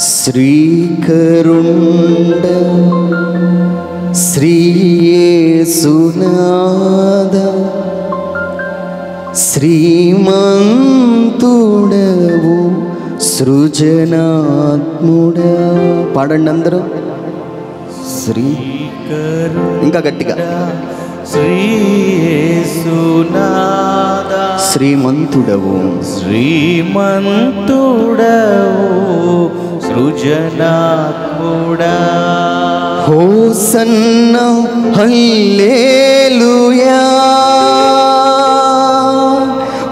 శ్రీకరుండ శ్రీ యేసునాథ శ్రీమంతుడవు సృజనాత్ముడా. పాడండి అందరూ. ఇంకా గట్టిగా. శ్రీ యేసునాథ శ్రీమంతుడవు శ్రీమంతుడవు సృజనాత్ముడా. హోసన్నా హల్లెలూయా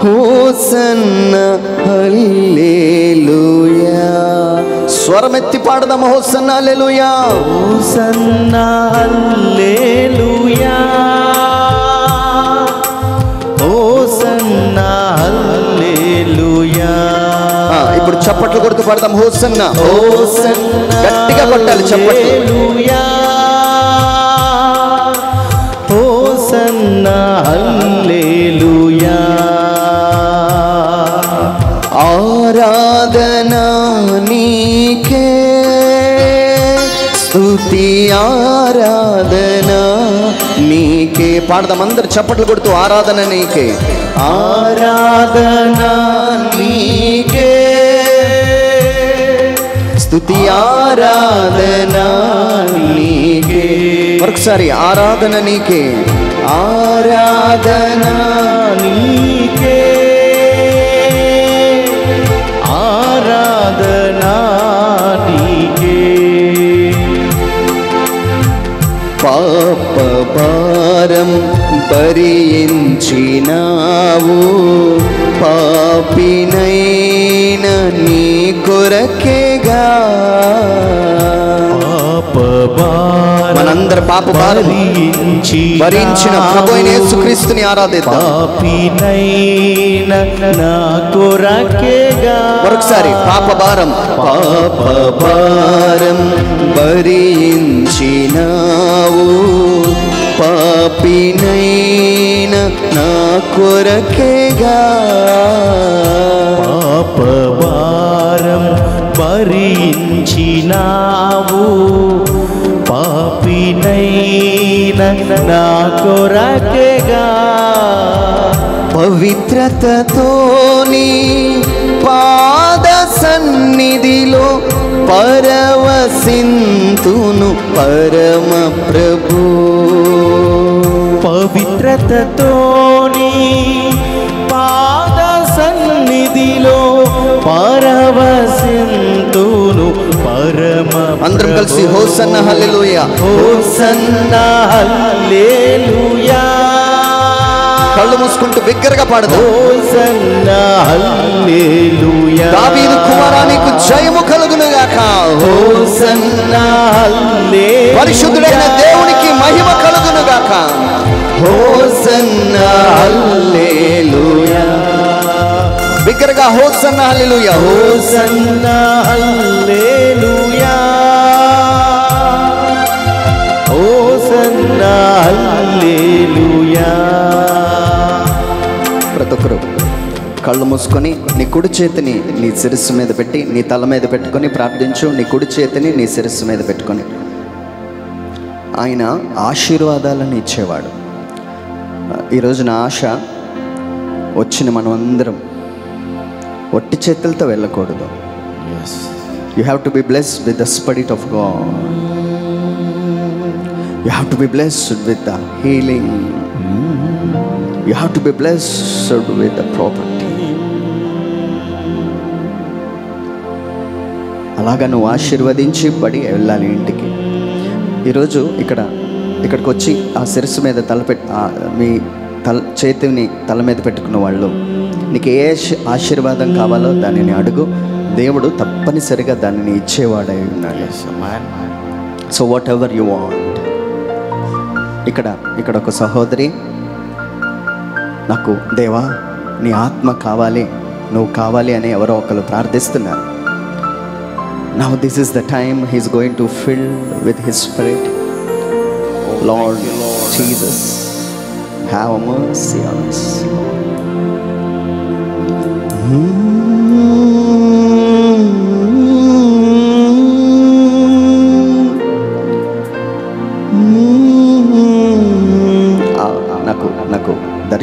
హోసన్నా హల్లెలూయా. స్వరమెత్తి పాడదాం. హోసన్నా హల్లెలూయా హోసన్నా హల్లెలూయా హోసన్నా హల్లెలూయా. ఇప్పుడు చప్పట్లు కొడుతూ పాడదాం. హోసన్నా హోసన్నా. గట్టిగా కొట్టాలి చప్పట్లు. హోసన్నా హల్లెలూయా. ఆరాధనా నీకే స్తుతి ఆరాధనా నీకే. పాడదాం అందరు చప్పట్లు కొడుతూ. ఆరాధన నీకే ఆరాధనా నీకే స్తుతి ఆరాధనా నీకే. మరొకసారి ఆరాధన నీకే ఆరాధనా నీకే ఆరాధనా నీకే. పాప భారం భరించినావు పాపినైన నీ కొరకేగా. మనందరి పాప భారం భరించిన ప్రభువైన యేసుక్రీస్తుని ఆరాధిద్దాం. పాపినైన నా కొరకేగా. మరొకసారి పాప భారం భరించినావు పాపినైన నా కొరకేగా. పాప భారం భరించినావు పాపినైన నా కొరకేగా. పవిత్రతతోని పాద సన్నిధిలో పరవశింతును పరమ ప్రభు. పవిత్రతతోని పాద సన్నిధిలో పరవశింతును పరమ. అందరం కలిసి హోసన్నా హల్లెలూయా హోసన్నా హల్లెలూయా. కళ్ళు మూసుకుంటూ బిగ్గరగా పాడదాం. హోసన్నా హల్లెలూయా. దావీదు కుమారా నీకు జయము కలుగును గాక. హోసన్నా హల్లెలూయా. పరిశుద్ధుడైన దేవునికి మహిమ కలుగును గాక. హోసన్నా హల్లెలూయా. బిగ్గరగా హోసన్నా హల్లెలూయా హోసన్నా హల్లెలూయా హోసన్నా హల్లెలూయా. ప్రతి ఒక్కరు కళ్ళు మూసుకొని నీ కుడి చేతిని నీ శిరస్సు మీద పెట్టి నీ తల మీద పెట్టుకొని ప్రార్థించు. నీ కుడి చేతిని నీ శిరస్సు మీద పెట్టుకొని. ఆయన ఆశీర్వాదాలను ఇచ్చేవాడు. ఈరోజు నా ఆశ వచ్చిన మనం అందరం ఒట్టి చేతులతో వెళ్ళకూడదు. You have to be blessed with the spirit of God. You have to be blessed with the healing. You have to be blessed with the property. అలాగా నువ్వు ఆశీర్వదించి పడి వెళ్ళాలి ఇంటికి. ఈరోజు ఇక్కడికి వచ్చి ఆ శిరస్సు మీద మీ చేతిని తల మీద పెట్టుకున్న వాళ్ళు నీకు ఏ ఆశీర్వాదం కావాలో దానిని అడుగు. దేవుడు తప్పనిసరిగా దానిని ఇచ్చేవాడై ఉన్నాడు. So what ever you want. ఇక్కడ ఒక సహోదరి నాకు దేవా నీ ఆత్మ కావాలి, నువ్వు కావాలి అని ఎవరో ఒకరు ప్రార్థిస్తున్నారు. Now this is the time he is going to fill with his spirit. Lord Jesus, have mercy on us.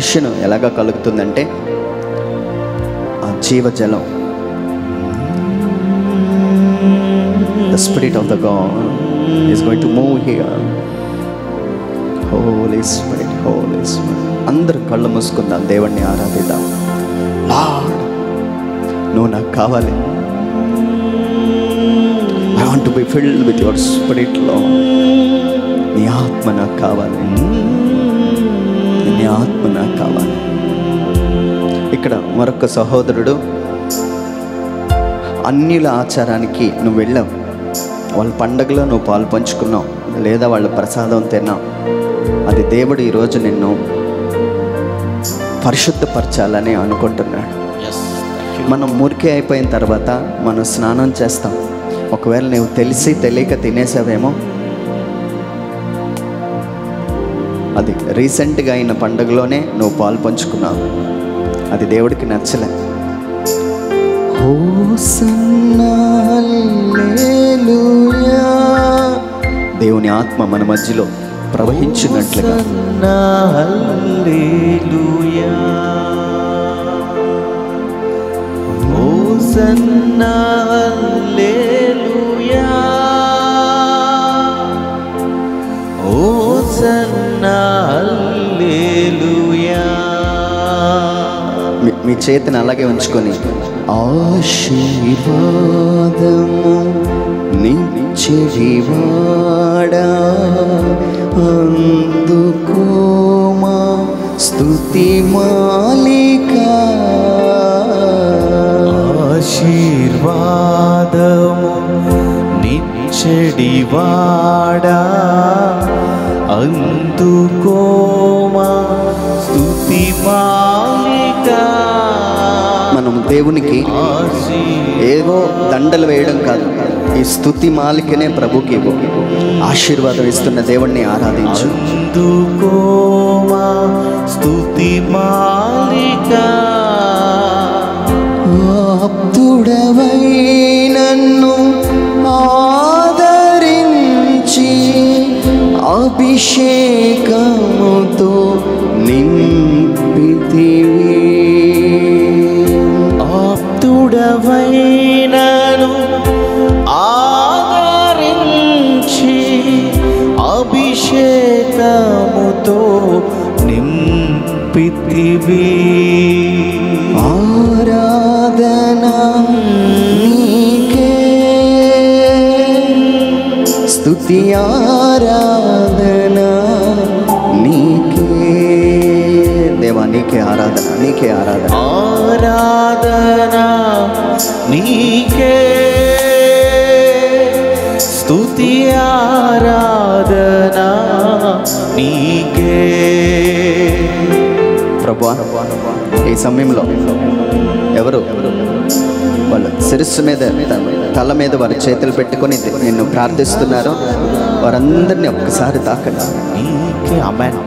రక్షణ ఎలాగ కలుగుతుందంటే ఆ జీవజలం, the spirit of the God is going to move here. Holy Spirit, Holy Spirit. అందరూ కళ్ళు మూసుకుందాం, దేవుణ్ణి ఆరాధిద్దాం. Lord, నువ్వు నాకు కావాలి. I want to be filled with your spirit, Lord. నీ ఆత్మ నాకు కావాలి, నీ ఆత్మ నాకు కావాలి. ఇక్కడ మరొక సహోదరుడు, అన్యుల ఆచారానికి నువ్వు వెళ్ళావు, వాళ్ళ పండగలో నువ్వు పాలు పంచుకున్నావు, లేదా వాళ్ళ ప్రసాదం తిన్నావు. అది దేవుడు ఈరోజు నిన్ను పరిశుద్ధపరచాలని అనుకుంటున్నాడు. మనం మురికి అయిపోయిన తర్వాత మనం స్నానం చేస్తాం. ఒకవేళ నువ్వు తెలిసి తెలియక తినేసావేమో, అది రీసెంట్గా అయిన పండుగలోనే నువ్వు పాలు పంచుకున్నావు, అది దేవుడికి నచ్చలే. హోసన్నా హల్లెలూయా. దేవుని ఆత్మ మన మధ్యలో ప్రవహించినట్లుగా హల్లెలూయా, హోసన్నా హల్లెలూయా, హోసన్నా హల్లెలూయా. మీ చేతిని అలాగే ఉంచుకొని, ఆశీర్వాదము నిచ్చెడివాడా, అందుకోమా స్తుతి మాలిక. ఆశీర్వాదము నిచ్చెడివాడా, అందుకోమా స్తుతి మాలిక. మనం దేవునికి ఏదో దండలు వేయడం కాదు, ఈ స్తుతి మాలికనే ప్రభుకి ఇవ్వు. ఆశీర్వాదం ఇస్తున్న దేవుణ్ణి ఆరాధించు. అందుకోమా స్తుతి మాలిక. ఆప్తుడవై నన్ను ఆదరించి అభిషేకముతో నింపితివి. ఆప్తుడవై నన్ను ఆదరించి అభిషేకముతో నింపితివి. ఆరాధన నీకే, స్తుతి ఆరాధన నీకే. దేవా నీకే ఆరాధన, నీకే ఆరాధన. ఆరాధన నీకే, స్తుతి ఆరాధన నీకే. ప్రభువా, ఈ సమయంలో ఎవరు వాళ్ళ శిరస్సు మీద, తల మీద వారి చేతులు పెట్టుకొని నిన్ను ప్రార్థిస్తున్నారో వారందరినీ ఒక్కసారి తాకండి. నీకే. ఆమేన్.